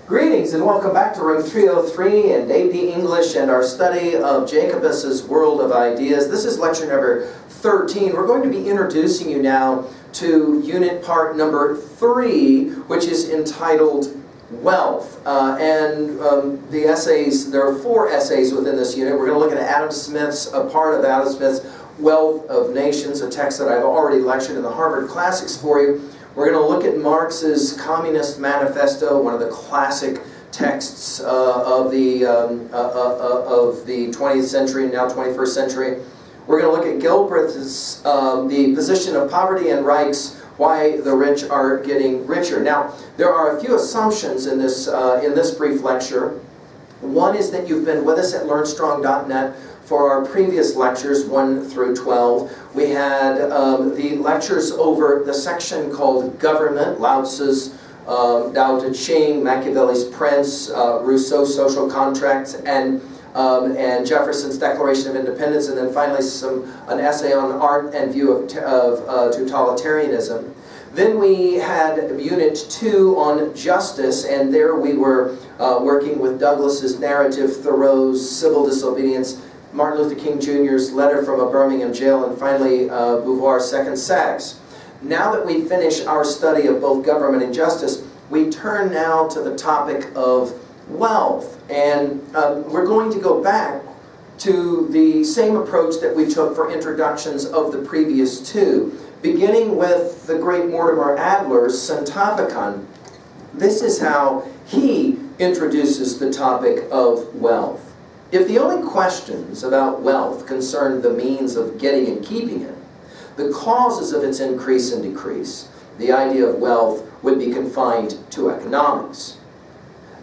Greetings and welcome back to Room 303 and AP English and our study of Jacobus's World of Ideas. This is lecture number 13. We're going to be introducing you now to unit part number 3, which is entitled Wealth. The essays, there are 4 essays within this unit. We're going to look at a part of Adam Smith's Wealth of Nations, a text that I've already lectured in the Harvard Classics for you. We're going to look at Marx's Communist Manifesto, one of the classic texts of the 20th century and now 21st century. We're going to look at Galbraith's The Position of Poverty and Reichs, Why the Rich Are Getting Richer. Now, there are a few assumptions in this brief lecture. One is that you've been with us at LearnStrong.net for our previous lectures, 1 through 12. We had the lectures over the section called Government, Lao Tzu's Tao Te Ching, Machiavelli's Prince, Rousseau's Social Contracts, and Jefferson's Declaration of Independence, and then finally an essay on art and view of totalitarianism. Then we had Unit 2 on justice, and there we were working with Douglas's narrative, Thoreau's civil disobedience, Martin Luther King Jr.'s letter from a Birmingham jail, and finally Beauvoir's second sex. Now that we finish our study of both government and justice, we turn now to the topic of wealth. And we're going to go back to the same approach that we took for introductions of the previous 2. Beginning with the great Mortimer Adler's Centopicon. This is how he introduces the topic of wealth. If the only questions about wealth concern the means of getting and keeping it, the causes of its increase and decrease, the idea of wealth would be confined to economics.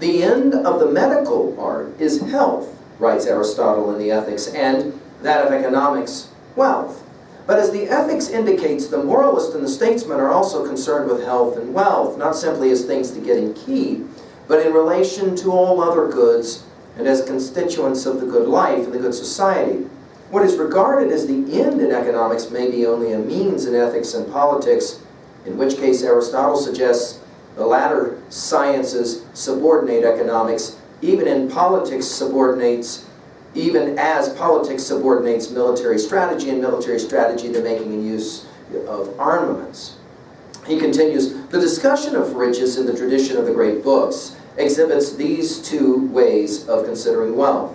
The end of the medical art is health, writes Aristotle in the Ethics, and that of economics, wealth. But as the Ethics indicates, the moralist and the statesman are also concerned with health and wealth, not simply as things to get and keep, but in relation to all other goods and as constituents of the good life and the good society. What is regarded as the end in economics may be only a means in ethics and politics, in which case Aristotle suggests the latter sciences subordinate economics, even as politics subordinates military strategy, and military strategy the making and use of armaments. He continues, the discussion of riches in the tradition of the great books exhibits these 2 ways of considering wealth.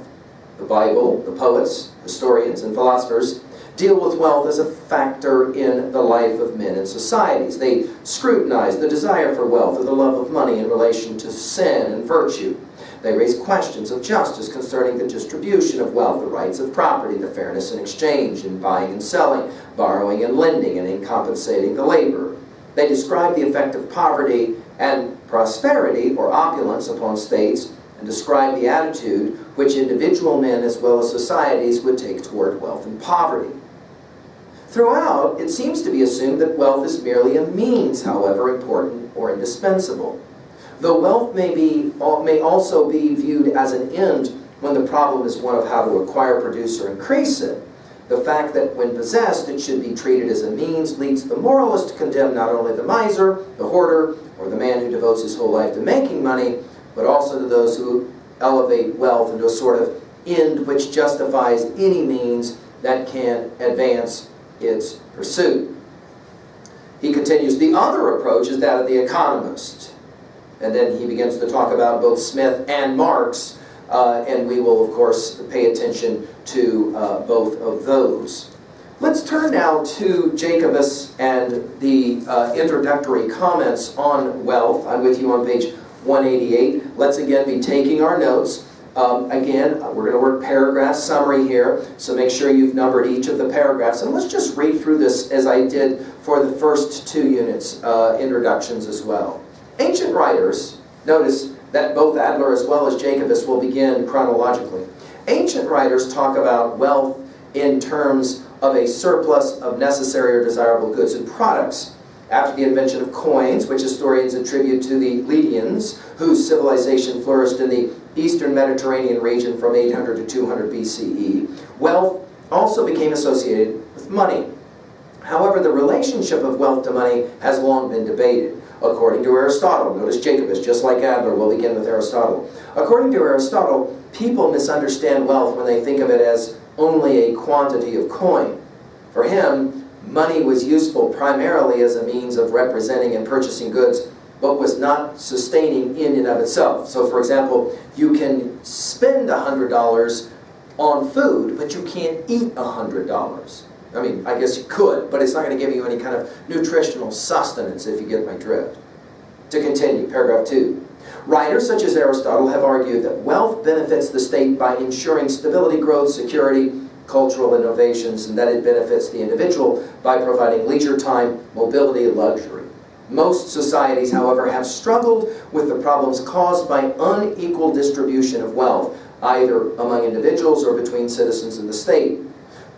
The Bible, the poets, historians, and philosophers deal with wealth as a factor in the life of men and societies. They scrutinize the desire for wealth or the love of money in relation to sin and virtue. They raise questions of justice concerning the distribution of wealth, the rights of property, the fairness in exchange, in buying and selling, borrowing and lending, and in compensating the laborer. They describe the effect of poverty and prosperity or opulence upon states, and describe the attitude which individual men as well as societies would take toward wealth and poverty. Throughout, it seems to be assumed that wealth is merely a means, however important or indispensable. Though wealth may also be viewed as an end when the problem is one of how to acquire, produce, or increase it, the fact that when possessed it should be treated as a means leads the moralist to condemn not only the miser, the hoarder, or the man who devotes his whole life to making money, but also to those who elevate wealth into a sort of end which justifies any means that can advance its pursuit. He continues, the other approach is that of the economist. And then he begins to talk about both Smith and Marx, and we will, of course, pay attention to both of those. Let's turn now to Jacobus and the introductory comments on wealth. I'm with you on page 188. Let's again be taking our notes. Again, we're going to work paragraph summary here, so make sure you've numbered each of the paragraphs. And let's just read through this as I did for the first 2 units, introductions as well. Ancient writers, notice that both Adler as well as Jacobus will begin chronologically. Ancient writers talk about wealth in terms of a surplus of necessary or desirable goods and products. After the invention of coins, which historians attribute to the Lydians, whose civilization flourished in the eastern Mediterranean region from 800 to 200 BCE, wealth also became associated with money. However, the relationship of wealth to money has long been debated. According to Aristotle, notice Jacobus, just like Adler, we'll begin with Aristotle. According to Aristotle, people misunderstand wealth when they think of it as only a quantity of coin. For him, money was useful primarily as a means of representing and purchasing goods, but was not sustaining in and of itself. So for example, you can spend $100 on food, but you can't eat $100. I mean, I guess you could, but it's not going to give you any kind of nutritional sustenance, if you get my drift. To continue, paragraph 2. Writers such as Aristotle have argued that wealth benefits the state by ensuring stability, growth, security, cultural innovations, and that it benefits the individual by providing leisure time, mobility, and luxury. Most societies, however, have struggled with the problems caused by unequal distribution of wealth, either among individuals or between citizens and the state.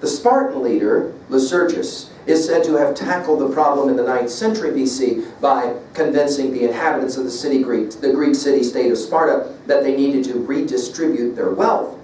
The Spartan leader, Lycurgus, is said to have tackled the problem in the 9th century BC by convincing the inhabitants of the Greek city-state of Sparta that they needed to redistribute their wealth.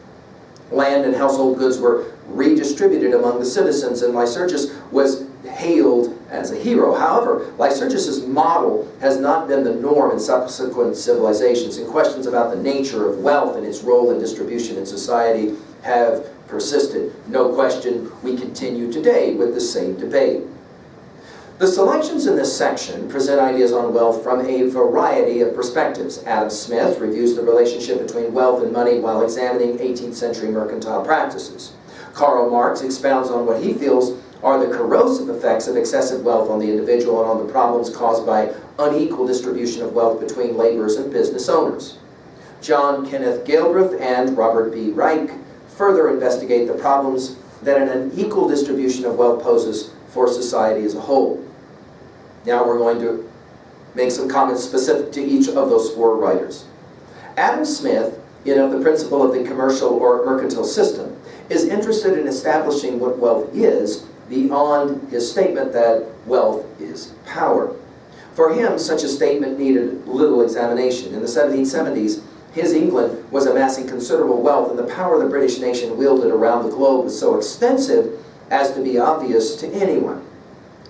Land and household goods were redistributed among the citizens, and Lycurgus was hailed as a hero. However, Lycurgus' model has not been the norm in subsequent civilizations, and questions about the nature of wealth and its role in distribution in society have persisted. No question, we continue today with the same debate. The selections in this section present ideas on wealth from a variety of perspectives. Adam Smith reviews the relationship between wealth and money while examining 18th century mercantile practices. Karl Marx expounds on what he feels are the corrosive effects of excessive wealth on the individual and on the problems caused by unequal distribution of wealth between laborers and business owners. John Kenneth Galbraith and Robert B. Reich further investigate the problems that an unequal distribution of wealth poses for society as a whole. Now we're going to make some comments specific to each of those 4 writers. Adam Smith, in Of the Principle of the Commercial or Mercantile System, is interested in establishing what wealth is beyond his statement that wealth is power. For him, such a statement needed little examination. In the 1770s, his England was amassing considerable wealth, and the power the British nation wielded around the globe was so extensive as to be obvious to anyone.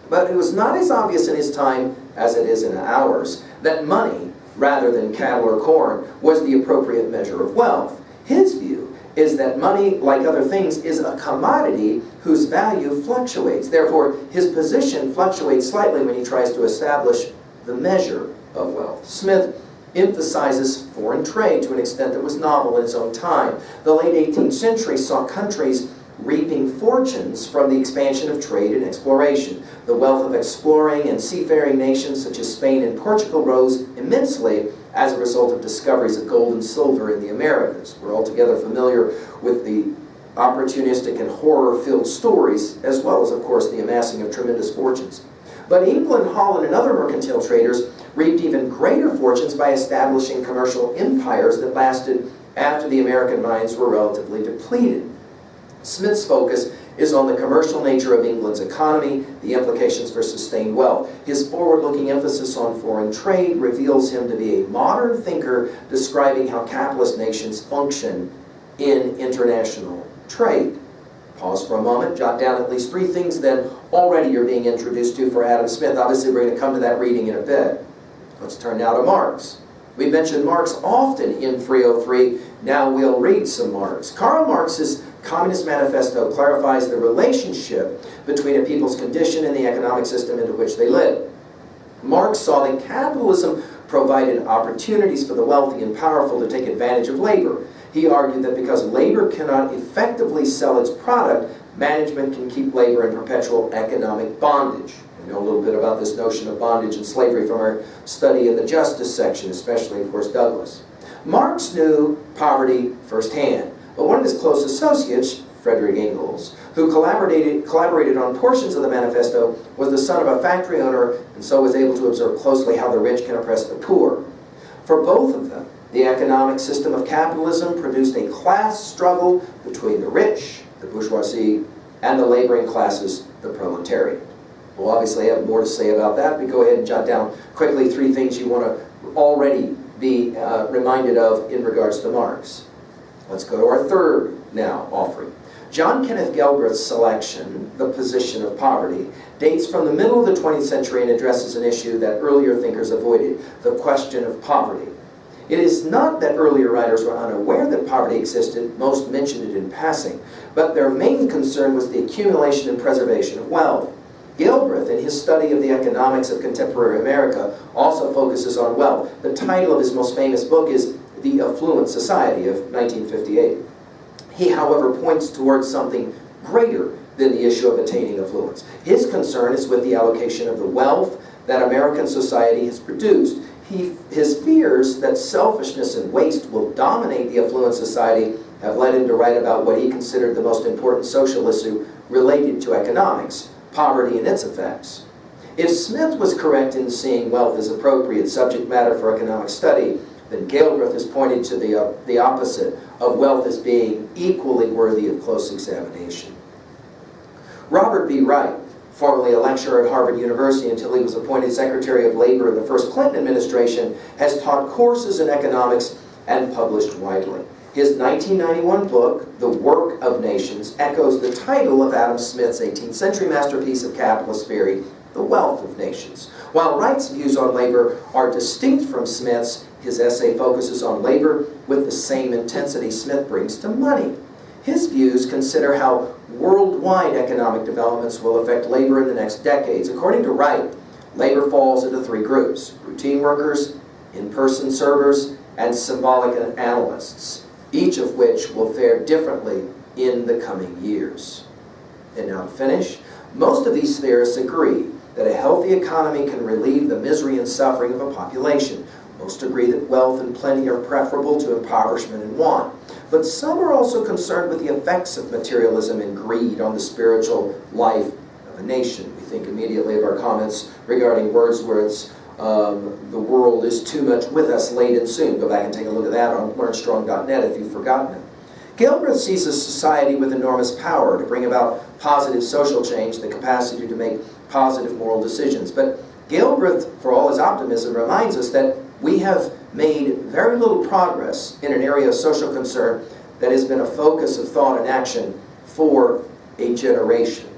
But it was not as obvious in his time as it is in ours that money, rather than cattle or corn, was the appropriate measure of wealth. His view is that money, like other things, is a commodity whose value fluctuates. Therefore, his position fluctuates slightly when he tries to establish the measure of wealth. Smith emphasizes foreign trade to an extent that was novel in its own time. The late 18th century saw countries reaping fortunes from the expansion of trade and exploration. The wealth of exploring and seafaring nations such as Spain and Portugal rose immensely as a result of discoveries of gold and silver in the Americas. We're altogether familiar with the opportunistic and horror-filled stories, as well as, of course, the amassing of tremendous fortunes. But England, Holland, and other mercantile traders reaped even greater fortunes by establishing commercial empires that lasted after the American mines were relatively depleted. Smith's focus is on the commercial nature of England's economy, the implications for sustained wealth. His forward-looking emphasis on foreign trade reveals him to be a modern thinker describing how capitalist nations function in international trade. Pause for a moment, jot down at least 3 things then already you're being introduced to for Adam Smith. Obviously we're going to come to that reading in a bit. Let's turn now to Marx. We mentioned Marx often in 303. Now we'll read some Marx. Karl Marx's Communist Manifesto clarifies the relationship between a people's condition and the economic system into which they live. Marx saw that capitalism provided opportunities for the wealthy and powerful to take advantage of labor. He argued that because labor cannot effectively sell its product, management can keep labor in perpetual economic bondage. We know a little bit about this notion of bondage and slavery from our study in the justice section, especially, of course, Douglas. Marx knew poverty firsthand, but one of his close associates, Friedrich Engels, who collaborated on portions of the manifesto, was the son of a factory owner and so was able to observe closely how the rich can oppress the poor. For both of them, the economic system of capitalism produced a class struggle between the rich, the bourgeoisie, and the laboring classes, the proletariat. We'll obviously have more to say about that, but go ahead and jot down quickly 3 things you want to already be reminded of in regards to Marx. Let's go to our third now offering. John Kenneth Galbraith's selection, The Position of Poverty, dates from the middle of the 20th century and addresses an issue that earlier thinkers avoided, the question of poverty. It is not that earlier writers were unaware that poverty existed, most mentioned it in passing, but their main concern was the accumulation and preservation of wealth. Galbraith, in his study of the economics of contemporary America, also focuses on wealth. The title of his most famous book is The Affluent Society of 1958. He, however, points towards something greater than the issue of attaining affluence. His concern is with the allocation of the wealth that American society has produced. His fears that selfishness and waste will dominate the affluent society have led him to write about what he considered the most important social issue related to economics, poverty and its effects. If Smith was correct in seeing wealth as appropriate subject matter for economic study, then Galbraith has pointed to the opposite of wealth as being equally worthy of close examination. Robert B. Wright, formerly a lecturer at Harvard University until he was appointed Secretary of Labor in the first Clinton administration, has taught courses in economics and published widely. His 1991 book, The Work of Nations, echoes the title of Adam Smith's 18th century masterpiece of capitalist theory, The Wealth of Nations. While Wright's views on labor are distinct from Smith's, his essay focuses on labor with the same intensity Smith brings to money. His views consider how worldwide economic developments will affect labor in the next decades. According to Wright, labor falls into three groups: routine workers, in-person servers, and symbolic analysts, each of which will fare differently in the coming years. And now to finish, most of these theorists agree that a healthy economy can relieve the misery and suffering of a population. Most agree that wealth and plenty are preferable to impoverishment and want. But some are also concerned with the effects of materialism and greed on the spiritual life of a nation. We think immediately of our comments regarding Wordsworth's "The world is too much with us late and soon." Go back and take a look at that on learnstrong.net if you've forgotten it. Galbraith sees a society with enormous power to bring about positive social change, the capacity to make positive moral decisions. But Galbraith, for all his optimism, reminds us that we have made very little progress in an area of social concern that has been a focus of thought and action for a generation.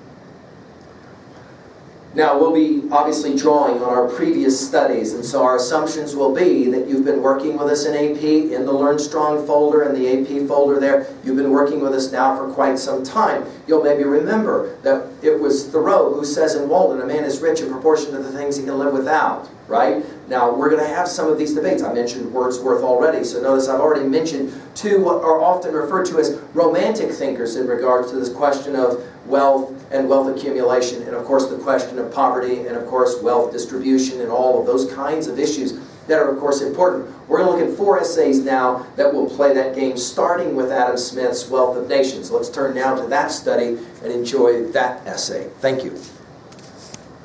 Now, we'll be obviously drawing on our previous studies, and so our assumptions will be that you've been working with us in AP, in the Learn Strong folder and the AP folder there. You've been working with us now for quite some time. You'll maybe remember that it was Thoreau who says in Walden, a man is rich in proportion to the things he can live without, right? Now, we're going to have some of these debates. I mentioned Wordsworth already, so notice I've already mentioned two what are often referred to as romantic thinkers in regards to this question of wealth and wealth accumulation, and of course the question of poverty, and of course wealth distribution, and all of those kinds of issues that are of course important. We're going to look at 4 essays now that will play that game, starting with Adam Smith's Wealth of Nations. Let's turn now to that study and enjoy that essay. Thank you.